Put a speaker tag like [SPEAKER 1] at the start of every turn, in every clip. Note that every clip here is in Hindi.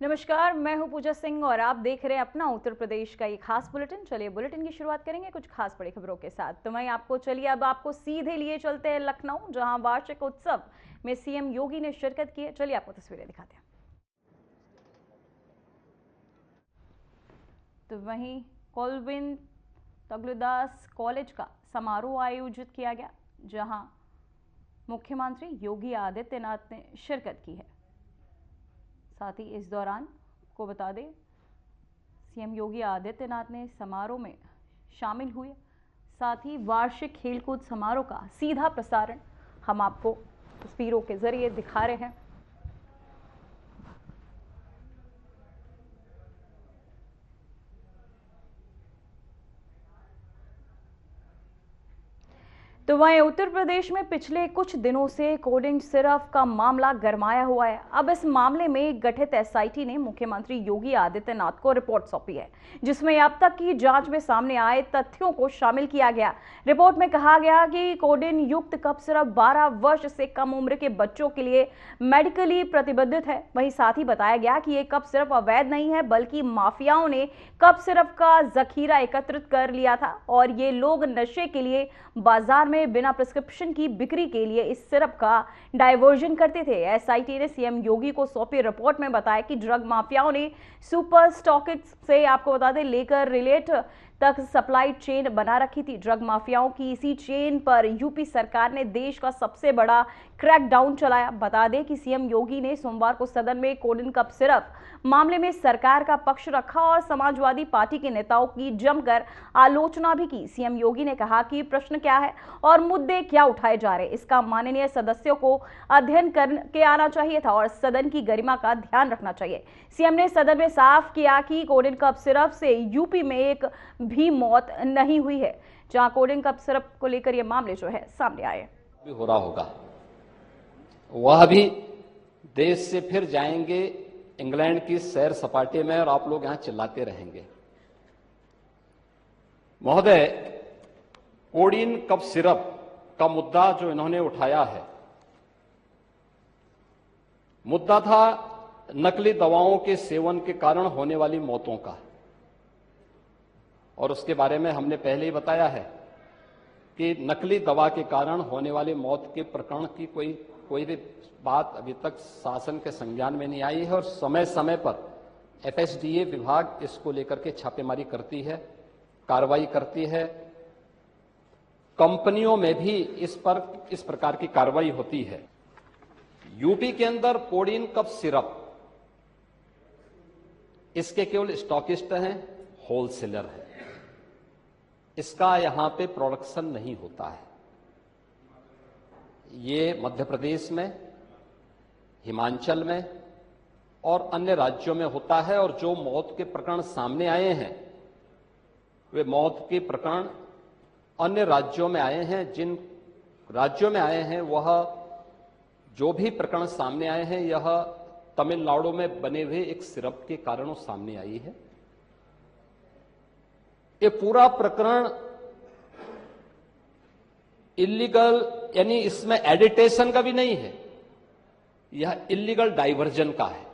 [SPEAKER 1] नमस्कार, मैं हूं पूजा सिंह और आप देख रहे हैं अपना उत्तर प्रदेश का ये खास बुलेटिन। चलिए बुलेटिन की शुरुआत करेंगे कुछ खास बड़ी खबरों के साथ। तो मैं अब आपको सीधे लिए चलते हैं लखनऊ, जहां वार्षिक उत्सव में सीएम योगी ने शिरकत की है। चलिए आपको तस्वीरें दिखाते हैं। तो वहीं कोलविन तगलुदास कॉलेज का समारोह आयोजित किया गया, जहां मुख्यमंत्री योगी आदित्यनाथ ने शिरकत की है। साथ ही इस दौरान को बता दें, सीएम योगी आदित्यनाथ ने समारोह में शामिल हुए। साथ ही वार्षिक खेलकूद समारोह का सीधा प्रसारण हम आपको तस्वीरों के जरिए दिखा रहे हैं। तो वहीं उत्तर प्रदेश में पिछले कुछ दिनों से कोडिंग सिरफ का मामला गरमाया हुआ है। अब इस मामले में गठित एसआईटी ने मुख्यमंत्री योगी आदित्यनाथ को रिपोर्ट सौंपी है, जिसमें अब तक की जांच में सामने आए तथ्यों को शामिल किया गया। रिपोर्ट में कहा गया कि कोडिन युक्त कप सिरप 12 वर्ष से कम उम्र के बच्चों के लिए मेडिकली प्रतिबंधित है। वहीं साथ ही बताया गया कि ये कप सिरप अवैध नहीं है, बल्कि माफियाओं ने कप सिरप का जखीरा एकत्रित कर लिया था और ये लोग नशे के लिए बाजार में बिना प्रिस्क्रिप्शन की बिक्री के लिए इस सिरप का डाइवर्जन करते थे। एसआईटी ने सीएम योगी को सौंपी रिपोर्ट में बताया कि ड्रग माफियाओं ने सुपर स्टॉकिस्ट से, आपको बता दें, लेकर रिलेट तक सप्लाई चेन बना रखी थी। ड्रग माफियाओं की इसी चेन पर यूपी सरकार ने देश का सबसे बड़ा क्रैकडाउन चलाया। बता दें कि सीएम योगी ने सोमवार को सदन में कोडिन कप सिरप मामले में सरकार का पक्ष रखा और समाजवादी पार्टी के नेताओं की जमकर आलोचना भी की। सीएम योगी ने कहा कि प्रश्न क्या है और मुद्दे क्या उठाए जा रहे, इसका माननीय सदस्यों को अध्ययन करके आना चाहिए था और सदन की गरिमा का ध्यान रखना चाहिए। सीएम ने सदन में साफ किया कि कोडिन कप सिरप से यूपी में एक भी मौत नहीं हुई है, जहां कोडिन कप सिरप को लेकर ये मामले जो है सामने आए।
[SPEAKER 2] भी हो रहा होगा, वह भी देश से फिर जाएंगे इंग्लैंड की सैर सपाटे में और आप लोग यहां चिल्लाते रहेंगे। महोदय, कोडिन कप सिरप का मुद्दा जो इन्होंने उठाया है, मुद्दा था नकली दवाओं के सेवन के कारण होने वाली मौतों का, और उसके बारे में हमने पहले ही बताया है कि नकली दवा के कारण होने वाली मौत के प्रकरण की कोई भी बात अभी तक शासन के संज्ञान में नहीं आई है और समय समय पर एफएसडीए विभाग इसको लेकर के छापेमारी करती है, कार्रवाई करती है। कंपनियों में भी इस प्रकार की कार्रवाई होती है। यूपी के अंदर कोडिन कप सिरप इसके केवल स्टॉकिस्ट हैं, होलसेलर है, इसका यहां पे प्रोडक्शन नहीं होता है। ये मध्य प्रदेश में, हिमाचल में और अन्य राज्यों में होता है और जो मौत के प्रकरण सामने आए हैं, वे मौत के प्रकरण अन्य राज्यों में आए हैं। जिन राज्यों में आए हैं, वह जो भी प्रकरण सामने आए हैं, यह तमिलनाडु में बने हुए एक सिरप के कारणों सामने आई है। ये पूरा प्रकरण इलीगल, यानी इसमें एडिटेशन का भी नहीं है, यह इलीगल डाइवर्जन का है।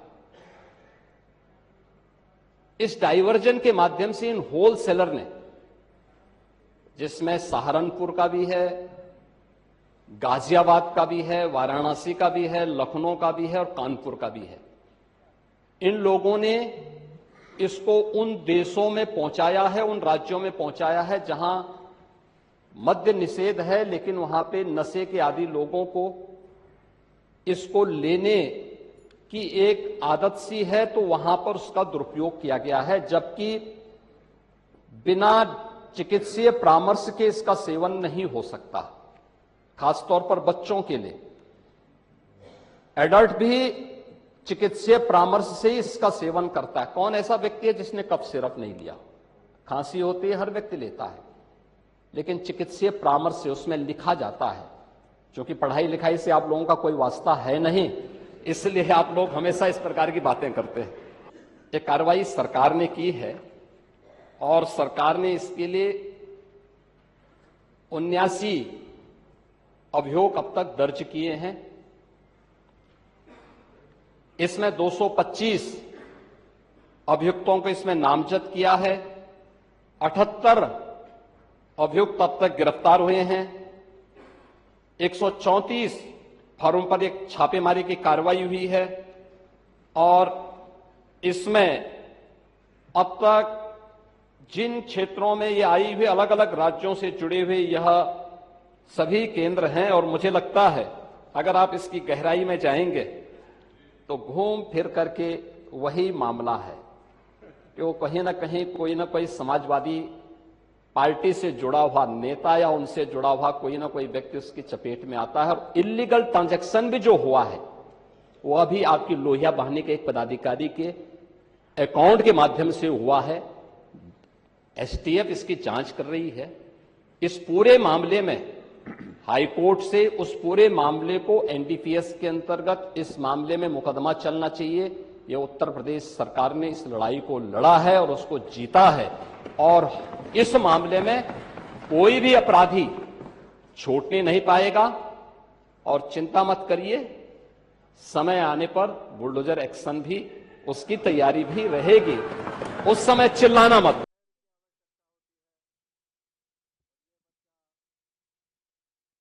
[SPEAKER 2] इस डाइवर्जन के माध्यम से इन होलसेलर ने, जिसमें सहारनपुर का भी है, गाजियाबाद का भी है, वाराणसी का भी है, लखनऊ का भी है और कानपुर का भी है, इन लोगों ने इसको उन देशों में पहुंचाया है, उन राज्यों में पहुंचाया है जहां मद्य निषेध है, लेकिन वहां पे नशे के आदी लोगों को इसको लेने की एक आदत सी है, तो वहां पर उसका दुरुपयोग किया गया है, जबकि बिना चिकित्सीय परामर्श के इसका सेवन नहीं हो सकता, खासतौर पर बच्चों के लिए। एडल्ट भी चिकित्सीय परामर्श से ही इसका सेवन करता है। कौन ऐसा व्यक्ति है जिसने कप सिरप नहीं लिया? खांसी होती है, हर व्यक्ति लेता है, लेकिन चिकित्सीय परामर्श से उसमें लिखा जाता है। क्योंकि पढ़ाई लिखाई से आप लोगों का कोई वास्ता है नहीं, इसलिए आप लोग हमेशा इस प्रकार की बातें करते हैं। ये कार्रवाई सरकार ने की है और सरकार ने इसके लिए 79 अभियोग अब तक दर्ज किए हैं। इसमें 225 अभियुक्तों को इसमें नामजद किया है। 78 अभियुक्त अब तक गिरफ्तार हुए हैं। 134 फर्म पर एक छापेमारी की कार्रवाई हुई है और इसमें अब तक जिन क्षेत्रों में ये आई हुई अलग अलग राज्यों से जुड़े हुए यह सभी केंद्र हैं और मुझे लगता है अगर आप इसकी गहराई में जाएंगे तो घूम फिर करके वही मामला है कि वो कहीं ना कहीं कोई ना कोई समाजवादी पार्टी से जुड़ा हुआ नेता या उनसे जुड़ा हुआ कोई ना कोई व्यक्ति उसकी चपेट में आता है और इलीगल ट्रांजैक्शन भी जो हुआ है वो अभी आपकी लोहिया बहाने के एक पदाधिकारी के अकाउंट के माध्यम से हुआ है। एसटीएफ इसकी जांच कर रही है। इस पूरे मामले में हाईकोर्ट से उस पूरे मामले को एनडीपीएस के अंतर्गत इस मामले में मुकदमा चलना चाहिए। ये उत्तर प्रदेश सरकार ने इस लड़ाई को लड़ा है और उसको जीता है और इस मामले में कोई भी अपराधी छूटने नहीं पाएगा। और चिंता मत करिए, समय आने पर बुलडोजर एक्शन भी उसकी तैयारी भी रहेगी। उस समय चिल्लाना मत।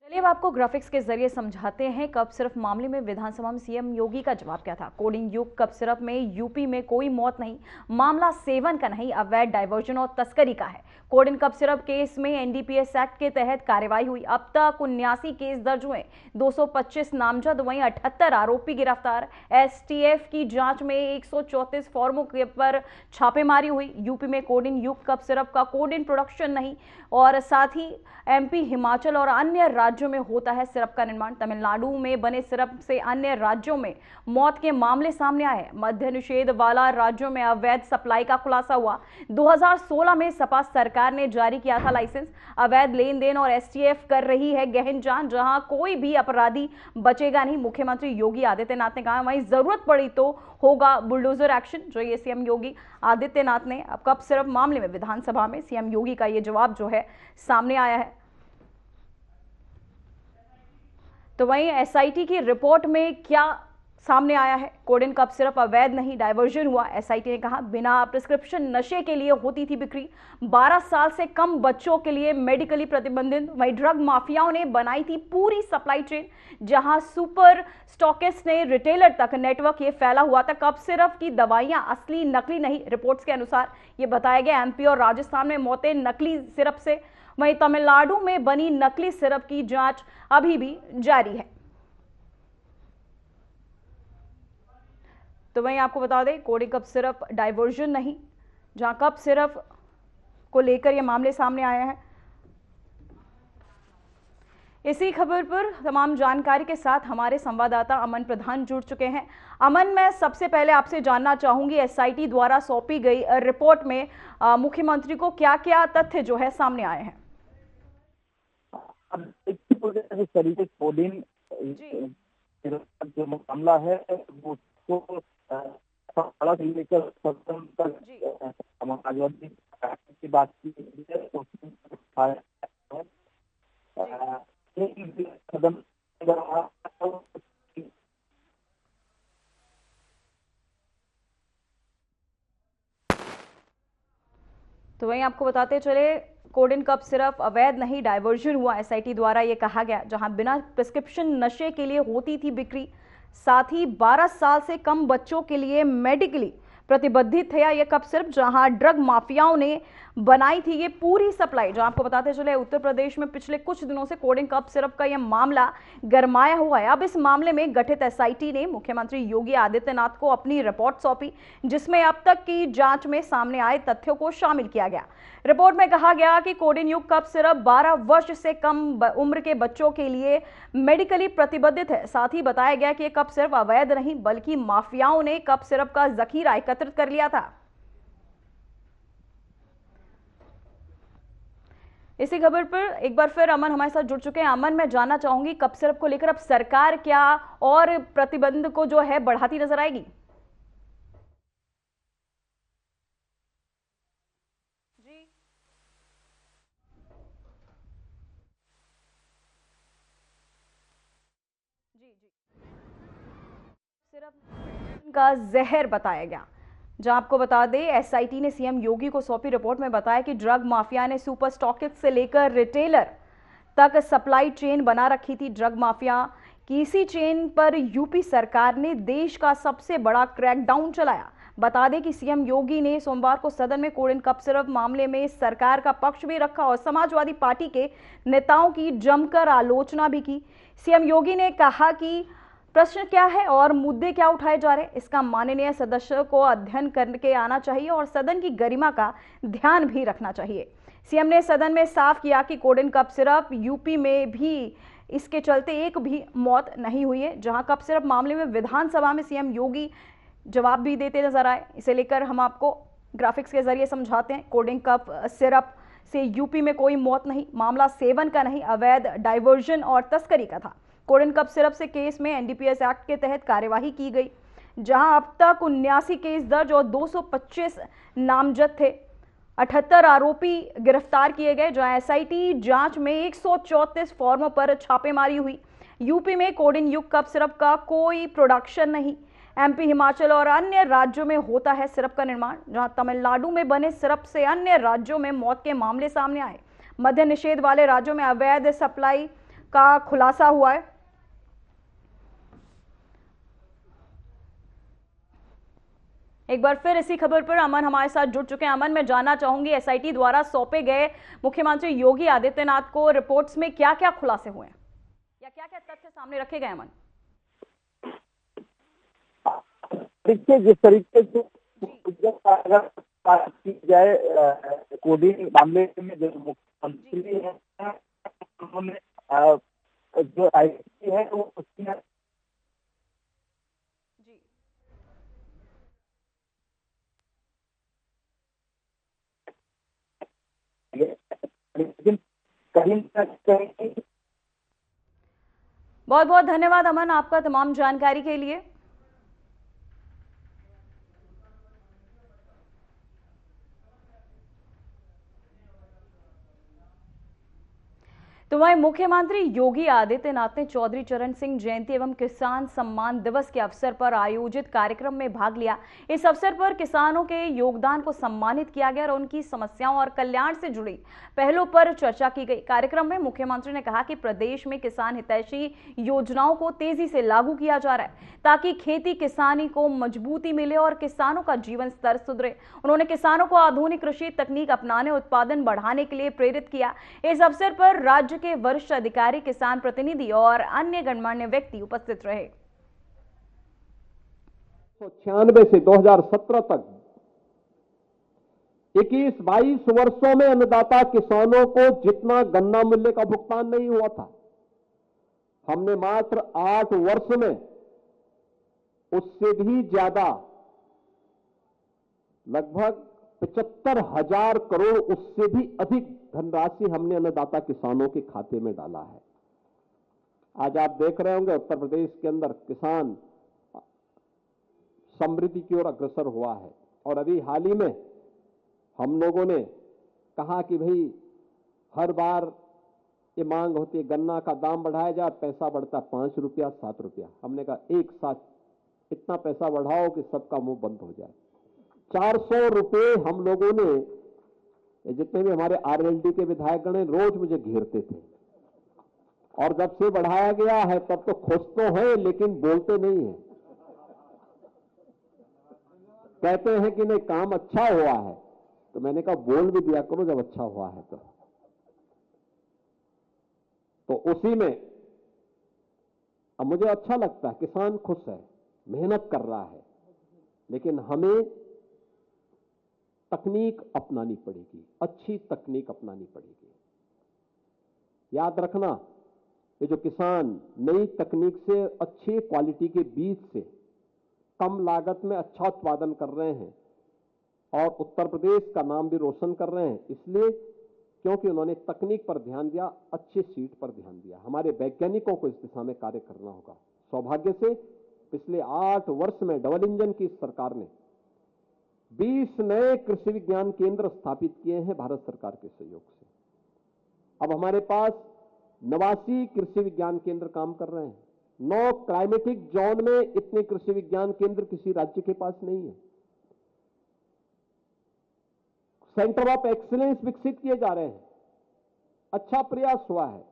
[SPEAKER 1] चलिए अब आपको ग्राफिक्स के जरिए समझाते हैं कब सिर्फ मामले में विधानसभा में सीएम योगी का जवाब क्या था। कोडिंग युग कब सिर्फ में यूपी में कोई मौत नहीं, मामला सेवन का नहीं अवैध डाइवर्जन और तस्करी का है। कोडिंग कब सिर्फ केस में एनडीपीएस एक्ट के तहत कार्रवाई हुई। अब तक 79 केस दर्ज हुए, 225 नामजद, वहीं 78 आरोपी गिरफ्तार। एसटीएफ की जांच में 134 फॉर्मों के पर छापेमारी हुई। यूपी में कोडिंग युग कब सिर्फ का कोडिंग प्रोडक्शन नहीं और साथ ही एमपी, हिमाचल और अन्य राज्यों में होता है सिरप का निर्माण। तमिलनाडु में बने सिरप से अन्य राज्यों में मौत के मामले सामने आए। मद्य निषेध वाला राज्यों में अवैध सप्लाई का खुलासा हुआ। 2016 में सपा सरकार ने जारी किया था लाइसेंस। अवैध लेन देन और एसटीएफ कर रही है गहन जांच, जहां कोई भी अपराधी बचेगा नहीं, मुख्यमंत्री योगी आदित्यनाथ ने कहा। वहीं जरूरत पड़ी तो होगा बुलडोजर एक्शन, जो ये सीएम योगी आदित्यनाथ ने अब कब सिर्फ मामले में विधानसभा में सीएम योगी का ये जवाब जो है सामने आया है। तो वहीं एसआईटी की रिपोर्ट में क्या सामने आया है। कोडिन कब सिर्फ अवैध नहीं डाइवर्जन हुआ। एसआईटी ने कहा बिना प्रिस्क्रिप्शन नशे के लिए होती थी बिक्री, 12 साल से कम बच्चों के लिए मेडिकली प्रतिबंधित। वहीं ड्रग माफियाओं ने बनाई थी पूरी सप्लाई चेन, जहां सुपर स्टॉकिस्ट ने रिटेलर तक नेटवर्क ये फैला हुआ था। कब सिर्फ की दवाइयां असली नकली नहीं, रिपोर्ट्स के अनुसार ये बताया गया। एमपी और राजस्थान में मौतें नकली सिरप से। वहीं तमिलनाडु में बनी नकली सिरप की जांच अभी भी जारी है। तो वहीं आपको बता दें कोडिंग कप सिरप डाइवर्जन नहीं, जहां कप सिरप को लेकर यह मामले सामने आए हैं। इसी खबर पर तमाम जानकारी के साथ हमारे संवाददाता अमन प्रधान जुड़ चुके हैं। अमन, मैं सबसे पहले आपसे जानना चाहूंगी एसआईटी द्वारा सौंपी गई रिपोर्ट में मुख्यमंत्री को क्या क्या तथ्य जो है सामने आए हैं।
[SPEAKER 3] जिस तरीके कोडिन जो मामला है वो लेकर समाजवादी की बात की
[SPEAKER 1] तो वहीं आपको बताते चले कोडिन कप सिर्फ अवैध नहीं डाइवर्जन हुआ। एसआईटी द्वारा यह कहा गया जहां बिना प्रिस्क्रिप्शन नशे के लिए होती थी बिक्री, साथ ही 12 साल से कम बच्चों के लिए मेडिकली प्रतिबंधित है यह कप सिर्फ, जहां ड्रग माफियाओं ने बनाई थी ये पूरी सप्लाई। जहां आपको बताते चले उत्तर प्रदेश में पिछले कुछ दिनों से कोडिंग कप सिरप का यह मामला गरमाया हुआ है। अब इस मामले में गठित एसआईटी ने मुख्यमंत्री योगी आदित्यनाथ को अपनी रिपोर्ट सौंपी, जिसमें अब तक की जांच में सामने आए तथ्यों को शामिल किया गया। रिपोर्ट में कहा गया कि कोडिन युग कप सिरप 12 वर्ष से कम उम्र के बच्चों के लिए मेडिकली प्रतिबंधित है। साथ ही बताया गया कि यह कप सिरप अवैध नहीं बल्कि माफियाओं ने कप सिरप का जखीरा एकत्रित कर लिया था। इसी खबर पर एक बार फिर अमन हमारे साथ जुड़ चुके हैं। अमन, मैं जानना चाहूंगी कप सिरप को लेकर अब सरकार क्या और प्रतिबंध को जो है बढ़ाती नजर आएगी। जी जी जी सिरप का जहर बताया गया, जहां आपको बता दें, एसआईटी ने सीएम योगी को सौंपी रिपोर्ट में बताया कि ड्रग माफिया ने सुपर स्टॉकिस्ट से लेकर रिटेलर तक सप्लाई चेन बना रखी थी। ड्रग माफिया की इसी चेन पर यूपी सरकार ने देश का सबसे बड़ा क्रैकडाउन चलाया। बता दें कि सीएम योगी ने सोमवार को सदन में कोडिन कप सिरप मामले में सरकार का पक्ष भी रखा और समाजवादी पार्टी के नेताओं की जमकर आलोचना भी की। सीएम योगी ने कहा कि प्रश्न क्या है और मुद्दे क्या उठाए जा रहे हैं, इसका माननीय सदस्यों को अध्ययन करके आना चाहिए और सदन की गरिमा का ध्यान भी रखना चाहिए। सीएम ने सदन में साफ किया कि कोडिन कप सिरप यूपी में भी इसके चलते एक भी मौत नहीं हुई है। जहां कप सिरप मामले में विधानसभा में सीएम योगी जवाब भी देते नजर आए। इसे लेकर हम आपको ग्राफिक्स के जरिए समझाते हैं। कोडिन कप सिरप से यूपी में कोई मौत नहीं, मामला सेवन का नहीं, अवैध डाइवर्जन और तस्करी का था। कोडिन कप सिरप से केस में एनडीपीएस एक्ट के तहत कार्यवाही की गई, जहां अब तक 79 केस दर्ज और 225 नामजद थे। 78 आरोपी गिरफ्तार किए गए, जहां एसआईटी जांच में 134 फॉर्मों पर छापेमारी हुई। यूपी में कोडिन युक्त कप सिरप का कोई प्रोडक्शन नहीं। एमपी, हिमाचल और अन्य राज्यों में होता है सिरप का निर्माण, जहां तमिलनाडु में बने सिरप से अन्य राज्यों में मौत के मामले सामने आए। मद्य निषेध वाले राज्यों में अवैध सप्लाई का खुलासा हुआ है। एक बार फिर इसी खबर पर अमन हमारे साथ जुड़ चुके हैं। अमन, मैं जानना चाहूंगी, एसआईटी द्वारा सौंपे गए मुख्यमंत्री योगी आदित्यनाथ को रिपोर्ट्स में क्या क्या खुलासे हुए हैं या क्या क्या तथ्य सामने रखे गए? अमन,
[SPEAKER 3] देखिए, जिस तरीके से अगर बात की जाए कोडिन मामले में जो मुख्यमंत्री है उन्होंने जो आईटी है वो उसकी लेकिन कहीं ना कहीं।
[SPEAKER 1] बहुत बहुत धन्यवाद अमन आपका तमाम जानकारी के लिए। तो वहीं मुख्यमंत्री योगी आदित्यनाथ ने चौधरी चरण सिंह जयंती एवं किसान सम्मान दिवस के अवसर पर आयोजित कार्यक्रम में भाग लिया। इस अवसर पर किसानों के योगदान को सम्मानित किया गया और उनकी समस्याओं और कल्याण से जुड़ी पहलों पर चर्चा की गई। कार्यक्रम में मुख्यमंत्री ने कहा कि प्रदेश में किसान हितैषी योजनाओं को तेजी से लागू किया जा रहा है ताकि खेती किसानी को मजबूती मिले और किसानों का जीवन स्तर सुधरे। उन्होंने किसानों को आधुनिक कृषि तकनीक अपनाने, उत्पादन बढ़ाने के लिए प्रेरित किया। इस अवसर पर राज्य के वरिष्ठ अधिकारी, किसान प्रतिनिधि और अन्य गणमान्य व्यक्ति उपस्थित रहे।
[SPEAKER 4] 1996 से 2017 तक 21-22 वर्षों में अन्नदाता किसानों को जितना गन्ना मूल्य का भुगतान नहीं हुआ था, हमने मात्र 8 वर्ष में उससे भी ज्यादा लगभग 75,000 करोड़, उससे भी अधिक धनराशि हमने अन्नदाता किसानों के खाते में डाला है। आज आप देख रहे होंगे उत्तर प्रदेश के अंदर किसान समृद्धि की ओर अग्रसर हुआ है। और अभी हाल ही में हम लोगों ने कहा कि भाई हर बार ये मांग होती है गन्ना का दाम बढ़ाया जाए, पैसा बढ़ता 5 रुपया 7 रुपया। हमने कहा एक साथ इतना पैसा बढ़ाओ कि सबका मुंह बंद हो जाए। 400 रुपये हम लोगों ने, जितने भी हमारे आरएलडी के विधायकगण रोज मुझे घेरते थे, और जब से बढ़ाया गया है तब तो खुश तो है लेकिन बोलते नहीं है। कहते हैं कि नहीं काम अच्छा हुआ है, तो मैंने कहा बोल भी दिया करो जब अच्छा हुआ है तो उसी में अब मुझे अच्छा लगता है। किसान खुश है, मेहनत कर रहा है, लेकिन हमें तकनीक अपनानी पड़ेगी, अच्छी तकनीक अपनानी पड़ेगी। याद रखना, ये जो किसान नई तकनीक से अच्छी क्वालिटी के बीज से कम लागत में अच्छा उत्पादन कर रहे हैं और उत्तर प्रदेश का नाम भी रोशन कर रहे हैं, इसलिए क्योंकि उन्होंने तकनीक पर ध्यान दिया, अच्छे सीट पर ध्यान दिया। हमारे वैज्ञानिकों को इस दिशा में कार्य करना होगा। सौभाग्य से पिछले 8 वर्ष में डबल इंजन की सरकार ने 20 नए कृषि विज्ञान केंद्र स्थापित किए हैं भारत सरकार के सहयोग से। अब हमारे पास 89 कृषि विज्ञान केंद्र काम कर रहे हैं। 9 क्लाइमेटिक जोन में इतने कृषि विज्ञान केंद्र किसी राज्य के पास नहीं है। सेंटर ऑफ एक्सीलेंस विकसित किए जा रहे हैं। अच्छा प्रयास हुआ है।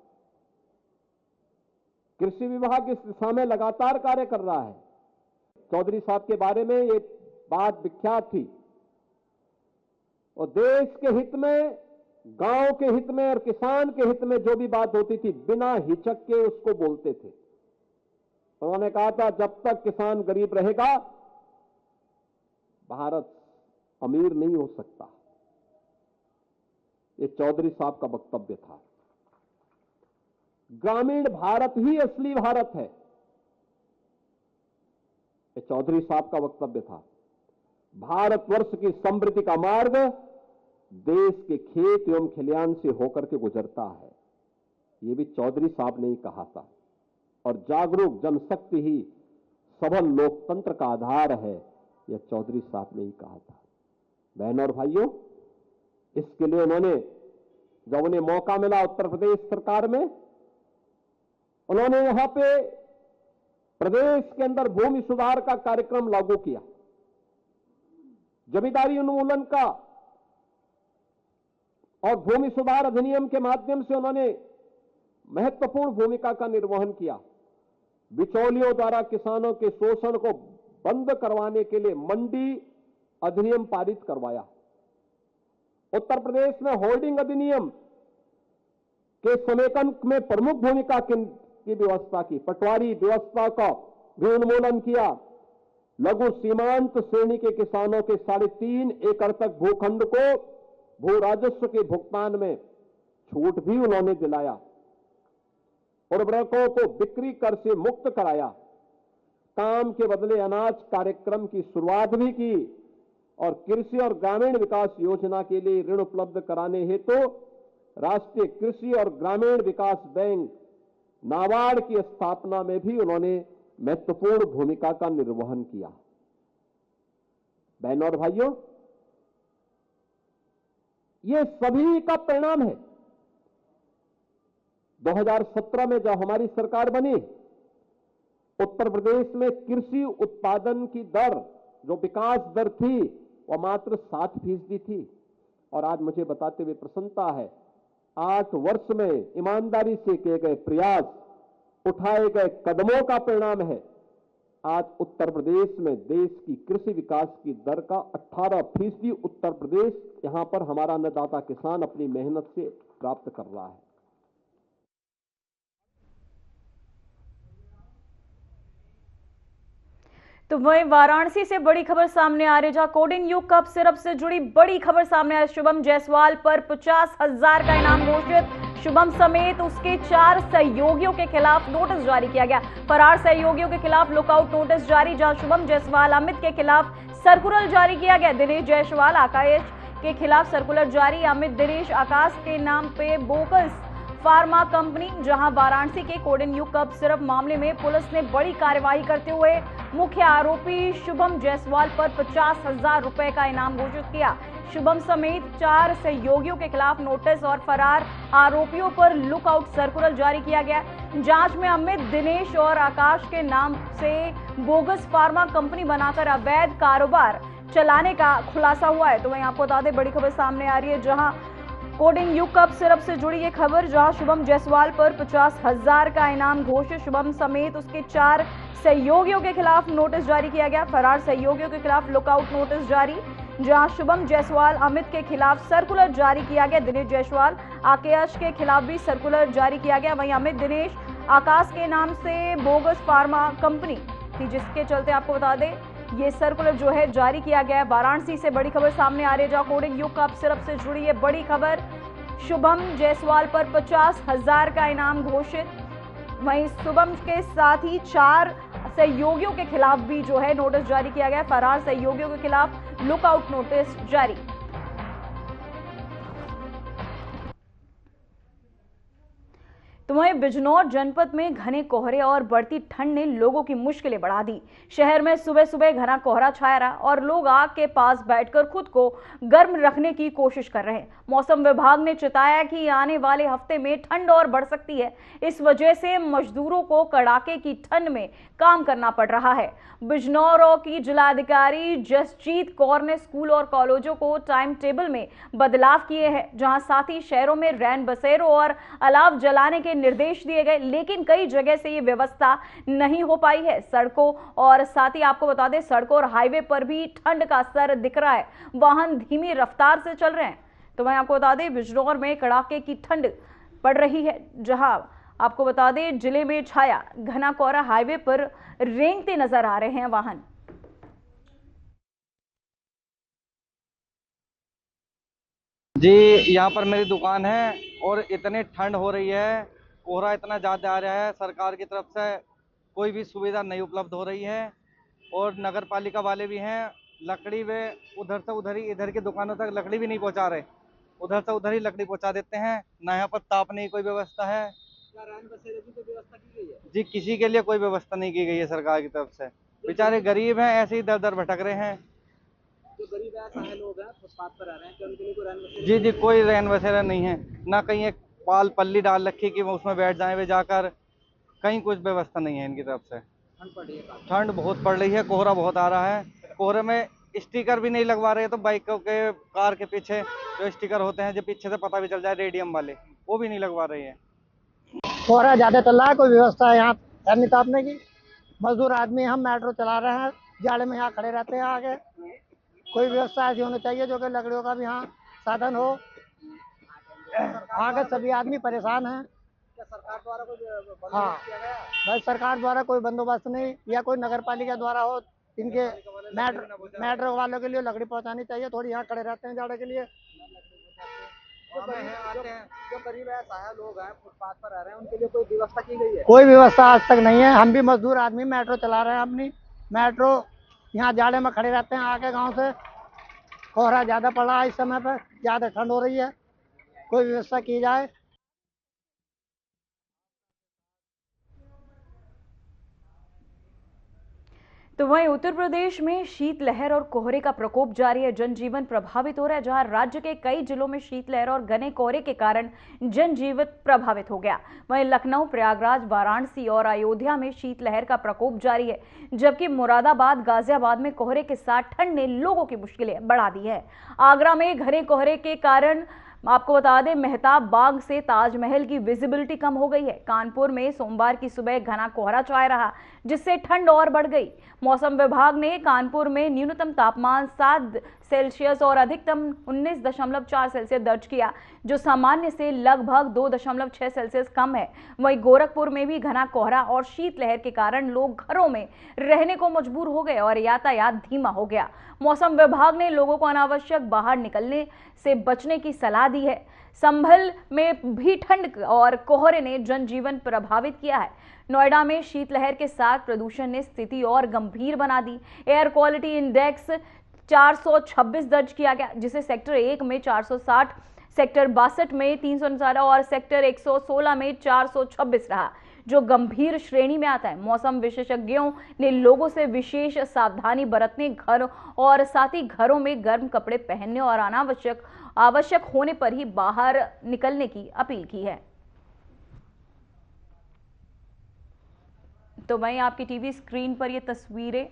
[SPEAKER 4] कृषि विभाग इस दिशा में लगातार कार्य कर रहा है। चौधरी साहब के बारे में ये बात विख्यात थी और देश के हित में, गांव के हित में और किसान के हित में जो भी बात होती थी बिना हिचक के उसको बोलते थे। उन्होंने कहा था जब तक किसान गरीब रहेगा भारत अमीर नहीं हो सकता। ये चौधरी साहब का वक्तव्य था। ग्रामीण भारत ही असली भारत है, ये चौधरी साहब का वक्तव्य था। भारतवर्ष की समृद्धि का मार्ग देश के खेत एवं खलिहान से होकर के गुजरता है, ये भी चौधरी साहब ने ही कहा था। और जागरूक जनशक्ति ही सबल लोकतंत्र का आधार है, यह चौधरी साहब ने ही कहा था। बहनों और भाइयों, इसके लिए उन्होंने, जब उन्हें मौका मिला उत्तर प्रदेश सरकार में, उन्होंने यहां पे प्रदेश के अंदर भूमि सुधार का कार्यक्रम लागू किया। जमींदारी उन्मूलन का और भूमि सुधार अधिनियम के माध्यम से उन्होंने महत्वपूर्ण भूमिका का निर्वहन किया। बिचौलियों द्वारा किसानों के शोषण को बंद करवाने के लिए मंडी अधिनियम पारित करवाया। उत्तर प्रदेश में होल्डिंग अधिनियम के समेकन में प्रमुख भूमिका की व्यवस्था की। पटवारी व्यवस्था का भी उन्मूलन किया। लघु सीमांत श्रेणी के किसानों के 3.5 एकड़ तक भूखंड को भू राजस्व के भुगतान में छूट भी उन्होंने दिलाया। उर्वरकों को बिक्री कर से मुक्त कराया। काम के बदले अनाज कार्यक्रम की शुरुआत भी की और कृषि और ग्रामीण विकास योजना के लिए ऋण उपलब्ध कराने हेतु राष्ट्रीय कृषि और ग्रामीण विकास बैंक नाबार्ड की स्थापना में भी उन्होंने महत्वपूर्ण भूमिका का निर्वहन किया। बहनों और भाइयों, ये सभी का परिणाम है। 2017 में जब हमारी सरकार बनी, उत्तर प्रदेश में कृषि उत्पादन की दर, जो विकास दर थी, वह मात्र 7% थी। और आज मुझे बताते हुए प्रसन्नता है, 8 वर्ष में ईमानदारी से किए गए प्रयास, उठाए गए कदमों का परिणाम है आज उत्तर प्रदेश में देश की कृषि विकास की दर का 18% उत्तर प्रदेश, यहां पर हमारा अन्नदाता किसान अपनी मेहनत से प्राप्त कर रहा है।
[SPEAKER 1] तो वहीं वाराणसी से बड़ी खबर सामने आ रही है, जहां कोडिन युग कप सिरप से जुड़ी बड़ी खबर सामने आई। शुभम जायसवाल पर 50,000 का इनाम घोषित। शुभम समेत उसके 4 सहयोगियों के खिलाफ नोटिस जारी किया गया। फरार सहयोगियों के खिलाफ लुकआउट नोटिस जारी, जहां शुभम जायसवाल अमित के खिलाफ सर्कुलर जारी किया गया। दिनेश जायसवाल आकाश के खिलाफ सर्कुलर जारी। अमित दिनेश आकाश के नाम पे बोगस फार्मा कंपनी। जहां वाराणसी के कोडिन युग कप सिरप मामले में पुलिस ने बड़ी कार्रवाई करते हुए मुख्य आरोपी शुभम जायसवाल पर 50,000 रुपए का इनाम घोषित किया। शुभम समेत 4 सहयोगियों के खिलाफ नोटिस और फरार आरोपियों पर लुकआउट सर्कुलर जारी किया गया। जांच में अमित, दिनेश और आकाश के नाम से बोगस फार्मा कंपनी बनाकर अवैध कारोबार चलाने का खुलासा हुआ है। तो वहीं आपको बता दें, बड़ी खबर सामने आ रही है, जहां कोडिन युग कप सिरप से जुड़ी ये खबर, जहां शुभम जायसवाल पर 50,000 का इनाम घोषित। शुभम समेत उसके 4 सहयोगियों के खिलाफ नोटिस जारी किया गया। फरार सहयोगियों के खिलाफ लुकआउट नोटिस जारी, जहां शुभम जायसवाल, अमित के खिलाफ सर्कुलर जारी किया गया। दिनेश जायसवाल, आकाश के खिलाफ भी सर्कुलर जारी किया गया। वहीं अमित, दिनेश, आकाश के नाम से बोगस फार्मा कंपनी थी, जिसके चलते आपको बता दें ये सर्कुलर जो है जारी किया गया है। वाराणसी से बड़ी खबर सामने आ रही है, जहां कोडिन युग कप सिरप से जुड़ी है बड़ी खबर। शुभम जायसवाल पर 50,000 का इनाम घोषित। वहीं शुभम के साथ ही 4 सहयोगियों के खिलाफ भी जो है नोटिस जारी किया गया। फरार सहयोगियों के खिलाफ लुकआउट नोटिस जारी। तो वहीं बिजनौर जनपद में घने कोहरे और बढ़ती ठंड ने लोगों की मुश्किलें बढ़ा दी। शहर में सुबह सुबह घना कोहरा छाया रहा और लोग आग के पास बैठकर खुद को गर्म रखने की कोशिश कर रहे हैं। मौसम विभाग ने चेताया कि आने वाले हफ्ते में ठंड और बढ़ सकती है। इस वजह से मजदूरों को कड़ाके की ठंड में काम करना पड़ रहा है। बिजनौर की जिलाधिकारी जसजीत कौर ने स्कूल और कॉलेजों को टाइम टेबल में बदलाव किए हैं, जहां साथ ही शहरों में रैन बसेरों और अलाव जलाने के निर्देश दिए गए, लेकिन कई जगह से ये व्यवस्था नहीं हो पाई है। सड़कों और साथ ही आपको बता दें, सड़कों और हाईवे पर भी ठंड का असर दिख रहा है। वाहन धीमी रफ्तार से चल रहे हैं। तो मैं आपको बता दें, बिजनौर में कड़ाके की ठंड पड़ रही है, जहां आपको बता दें जिले में छाया घना कोहरा, हाईवे पर रेंगते नजर आ रहे हैं वाहन।
[SPEAKER 5] जी, यहाँ पर मेरी दुकान है और इतनी ठंड हो रही है, कोहरा इतना ज़्यादा आ रहा है, सरकार की तरफ से कोई भी सुविधा नहीं उपलब्ध हो रही है और नगर पालिका वाले भी हैं, लकड़ी वे उधर से उधर ही, इधर की दुकानों तक लकड़ी भी नहीं पहुँचा रहे, उधर से उधर ही लकड़ी पहुँचा देते हैं। ना यहाँ पर तापने की कोई व्यवस्था है। रैन बसेरे की कोई व्यवस्था की गई है? जी, किसी के लिए कोई व्यवस्था नहीं की गई है सरकार की तरफ से। बेचारे गरीब हैं, ऐसे ही दर दर भटक रहे हैं। जो गरीब है, लोग हैं, फुटपाथ पर रह रहे हैं, क्या उनके लिए कोई रैन बसेरा? जी, कोई रैन बसेरा नहीं है। ना कहीं एक पाल पल्ली डाल रखी कि वो उसमें बैठ जाए वे जाकर, कहीं कुछ व्यवस्था नहीं है इनकी तरफ से। ठंड पड़ रही है, ठंड बहुत पड़ रही है, कोहरा बहुत आ रहा है। कोहरे में स्टिकर भी नहीं लगवा रहे, तो बाइकों के, कार के पीछे जो स्टिकर होते हैं, जो पीछे से पता भी चल जाए, रेडियम वाले, वो भी नहीं लगवा रही है।
[SPEAKER 6] कोहरा ज्यादा चल रहा है, कोई व्यवस्था है यहाँ नहीं तापने की। मजदूर आदमी हम मेट्रो चला रहे हैं, जाड़े में यहाँ खड़े रहते हैं आगे। कोई व्यवस्था ऐसी होनी चाहिए जो कि लकड़ियों का भी यहाँ साधन हो। आगे सभी आदमी परेशान हैं। क्या सरकार द्वारा कोई बंदोबस्त किया गया? भाई सरकार द्वारा कोई बंदोबस्त नहीं, या कोई नगर पालिका द्वारा हो, इनके मेट्रो वालों के लिए लकड़ी पहुँचानी चाहिए। थोड़ी यहाँ खड़े रहते हैं जाड़े के लिए। जो गरीब है, लोग हैं, फुटपाथ पर रह रहे हैं, उनके लिए कोई व्यवस्था की गई है? कोई व्यवस्था आज तक नहीं है। हम भी मजदूर आदमी मेट्रो चला रहे हैं अपनी। मेट्रो यहाँ जाड़े में खड़े रहते हैं आके गांव से। कोहरा ज्यादा पड़ रहा है इस समय पर, ज्यादा ठंड हो रही है, कोई व्यवस्था की जाए।
[SPEAKER 1] तो वहीं उत्तर प्रदेश में शीतलहर और कोहरे का प्रकोप जारी है। जनजीवन प्रभावित हो रहा है, जहां राज्य के कई जिलों में शीतलहर और घने कोहरे के कारण जनजीवन प्रभावित हो गया। वहीं लखनऊ, प्रयागराज, वाराणसी और अयोध्या में शीतलहर का प्रकोप जारी है, जबकि मुरादाबाद, गाजियाबाद में कोहरे के साथ ठंड ने लोगों की मुश्किलें बढ़ा दी है। आगरा में घने कोहरे के कारण आपको बता दें, मेहताब बाग से ताजमहल की विजिबिलिटी कम हो गई है। कानपुर में सोमवार की सुबह घना कोहरा छाया रहा, जिससे ठंड और बढ़ गई। मौसम विभाग ने कानपुर में न्यूनतम तापमान 7 सेल्सियस और अधिकतम 19.4 सेल्सियस दर्ज किया, जो सामान्य से लगभग 2.6 सेल्सियस कम है। वहीं गोरखपुर में भी घना कोहरा और शीतलहर के कारण लोग घरों में रहने को मजबूर हो गए और यातायात धीमा हो गया। मौसम विभाग ने लोगों को अनावश्यक बाहर निकलने से बचने की सलाह दी है। संभल में भी ठंड और कोहरे ने जनजीवन प्रभावित किया है। नोएडा में शीतलहर के साथ प्रदूषण ने स्थिति और गंभीर बना दी। एयर क्वालिटी इंडेक्स 426 दर्ज किया गया, जिसे सेक्टर 1 में 460, सेक्टर 62 में 317 और सेक्टर 116 में 426 रहा, जो गंभीर श्रेणी में आता है। मौसम विशेषज्ञों ने लोगों से विशेष सावधानी बरतने, घर और साथ ही घरों में गर्म कपड़े पहनने और आवश्यक होने पर ही बाहर निकलने की अपील की है। तो वहीं आपकी टीवी स्क्रीन पर ये तस्वीरें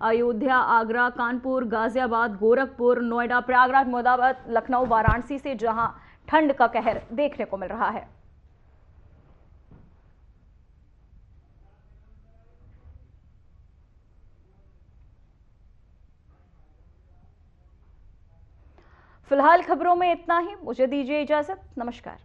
[SPEAKER 1] अयोध्या, आगरा, कानपुर, गाजियाबाद, गोरखपुर, नोएडा, प्रयागराज, मुरादाबाद, लखनऊ, वाराणसी से जहां ठंड का कहर देखने को मिल रहा है। फिलहाल खबरों में इतना ही। मुझे दीजिए इजाजत। नमस्कार।